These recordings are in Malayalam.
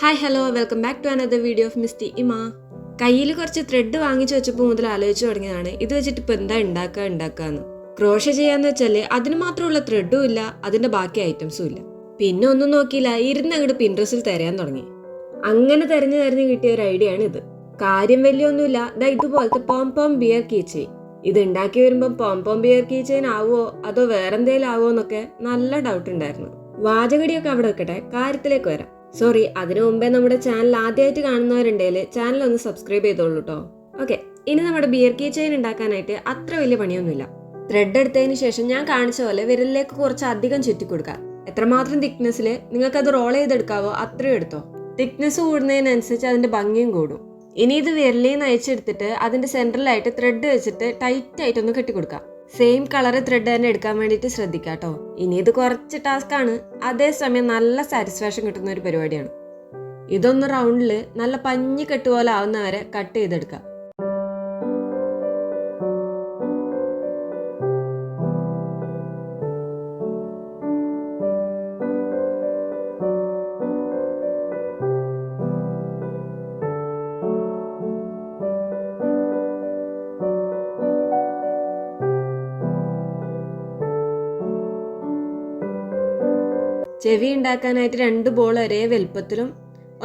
Hi hello welcome back to another video of misty Ima. കയ്യിൽ കുറച്ച് ത്രെഡ് വാങ്ങിച്ചു വെച്ചപ്പോൾ മുതൽ ആലോചിച്ചു തുടങ്ങിയതാണ് ഇത് വെച്ചിട്ട് ഇപ്പം എന്താ ഉണ്ടാക്കാന്ന്. ക്രോഷ ചെയ്യാന്ന് വെച്ചാല് അതിന് മാത്രമുള്ള ത്രെഡും ഇല്ല, അതിന്റെ ബാക്കി ഐറ്റംസും ഇല്ല. പിന്നെ ഒന്നും നോക്കിയില്ല, ഇരുന്നങ്ങോട്ട് പിൻട്രസ്റ്റിൽ തിരയാൻ തുടങ്ങി. അങ്ങനെ തെരഞ്ഞു കിട്ടിയ ഒരു ഐഡിയ ആണ് ഇത്. കാര്യം വലിയൊന്നുമില്ല, ഇതുപോലത്തെ പോം ബിയർ കീ ചെയിൻ. ഇത് ഉണ്ടാക്കി വരുമ്പോൾ പോം ബിയർ കീ ചെയിൻ ആവുമോ അതോ വേറെന്തേലും ആവുമോ എന്നൊക്കെ നല്ല ഡൗട്ട് ഉണ്ടായിരുന്നു. വാചകടിയൊക്കെ അവിടെ വെക്കട്ടെ, കാര്യത്തിലേക്ക് വരാം. സോറി, അതിനു മുമ്പേ നമ്മുടെ ചാനൽ ആദ്യമായിട്ട് കാണുന്നവരുണ്ടെങ്കിൽ ചാനൽ ഒന്ന് സബ്സ്ക്രൈബ് ചെയ്തോളൂ കേട്ടോ. ഓക്കെ, ഇനി നമ്മുടെ ബിയർ കീ ചെയിൻ ഉണ്ടാക്കാനായിട്ട് അത്ര വലിയ പണിയൊന്നുമില്ല. ത്രെഡ് എടുത്തതിന് ശേഷം ഞാൻ കാണിച്ച പോലെ വിരലിലേക്ക് കുറച്ച് അധികം ചുറ്റി കൊടുക്കാം. എത്രമാത്രം തിക്നെസ്സിൽ നിങ്ങൾക്ക് അത് റോൾ ചെയ്തെടുക്കാവോ അത്രയും എടുത്തോ. തിക്നെസ് കൂടുന്നതിനനുസരിച്ച് അതിന്റെ ഭംഗിയും കൂടും. ഇനി ഇത് വിരലിൽ നിന്ന് അയച്ചെടുത്തിട്ട് അതിന്റെ സെന്ററിലായിട്ട് ത്രെഡ് വെച്ചിട്ട് ടൈറ്റ് ആയിട്ടൊന്ന് കെട്ടിക്കൊടുക്കാം. സെയിം കളർ ത്രെഡ് തന്നെ എടുക്കാൻ വേണ്ടിയിട്ട് ശ്രദ്ധിക്കാം കേട്ടോ. ഇനി ഇത് കുറച്ച് ടാസ്ക് ആണ്, അതേസമയം നല്ല സാറ്റിസ്ഫാക്ഷൻ കിട്ടുന്ന ഒരു പരിപാടിയാണ്. ഇതൊന്ന് റൗണ്ടിൽ നല്ല പഞ്ഞി കെട്ടുപോലെ ആവുന്നവരെ കട്ട് ചെയ്തെടുക്കാം. ചെവി ഉണ്ടാക്കാനായിട്ട് 2 ബോൾ ഒരേ വലുപ്പത്തിലും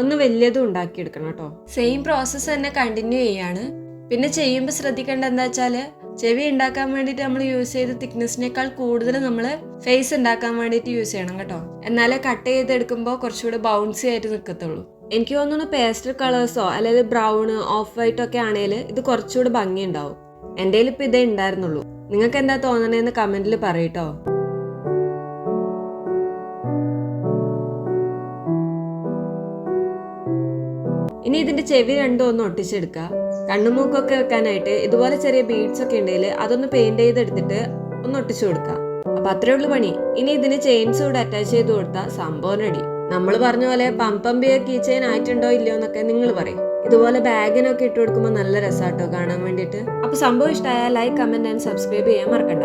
ഒന്ന് വലിയതും ഉണ്ടാക്കിയെടുക്കണം കേട്ടോ. സെയിം പ്രോസസ്സ് തന്നെ കണ്ടിന്യൂ ചെയ്യാണ്. പിന്നെ ചെയ്യുമ്പോൾ ശ്രദ്ധിക്കേണ്ട എന്താ വെച്ചാല്, ചെവി ഉണ്ടാക്കാൻ വേണ്ടിയിട്ട് നമ്മൾ യൂസ് ചെയ്ത തിക്നെസ്സിനേക്കാൾ കൂടുതൽ നമ്മൾ ഫേസ് ഉണ്ടാക്കാൻ വേണ്ടിയിട്ട് യൂസ് ചെയ്യണം കേട്ടോ. എന്നാലേ കട്ട് ചെയ്തെടുക്കുമ്പോൾ കുറച്ചുകൂടെ ബൗൺസി ആയിട്ട് നിൽക്കത്തുള്ളൂ. എനിക്ക് തോന്നുന്നു പേസ്റ്റൽ കളേഴ്സോ അല്ലെങ്കിൽ ബ്രൗൺ ഓഫ് വൈറ്റ് ഒക്കെ ആണെങ്കിൽ ഇത് കുറച്ചുകൂടെ ഭംഗി ഉണ്ടാവും. എൻ്റെ കയ്യിൽ ഇപ്പം ഇതേ ഉണ്ടായിരുന്നുള്ളൂ. നിങ്ങൾക്ക് എന്താ തോന്നണേന്ന് കമന്റിൽ പറയട്ടോ. ഇനി ഇതിന്റെ ചെവി രണ്ടും ഒന്ന് ഒട്ടിച്ചെടുക്കുക. കണ്ണുമൂക്കൊക്കെ വെക്കാനായിട്ട് ഇതുപോലെ ചെറിയ ബീഡ്സ് ഒക്കെ ഉണ്ടെങ്കിൽ അതൊന്ന് പെയിന്റ് ചെയ്തെടുത്തിട്ട് ഒന്ന് ഒട്ടിച്ചു കൊടുക്കുക. അപ്പൊ അത്രേ ഉള്ളു പണി. ഇനി ഇതിന് ചെയിൻസ് കൂടെ അറ്റാച്ച് ചെയ്ത് കൊടുത്താൽ സംഭവം റെഡി. നമ്മൾ പറഞ്ഞ പോലെ പമ്പം ബിയർ കീ ചെയിൻ ആയിട്ടുണ്ടോ ഇല്ലയോ എന്നൊക്കെ നിങ്ങൾ പറയും. ഇതുപോലെ ബാഗിനൊക്കെ ഇട്ട് കൊടുക്കുമ്പോൾ നല്ല രസാട്ടോ കാണാൻ വേണ്ടിയിട്ട്. അപ്പൊ സംഭവം ഇഷ്ടമായാൽ ലൈക്ക്, കമന്റ് ആൻഡ് സബ്സ്ക്രൈബ് ചെയ്യാൻ മറക്കണ്ട.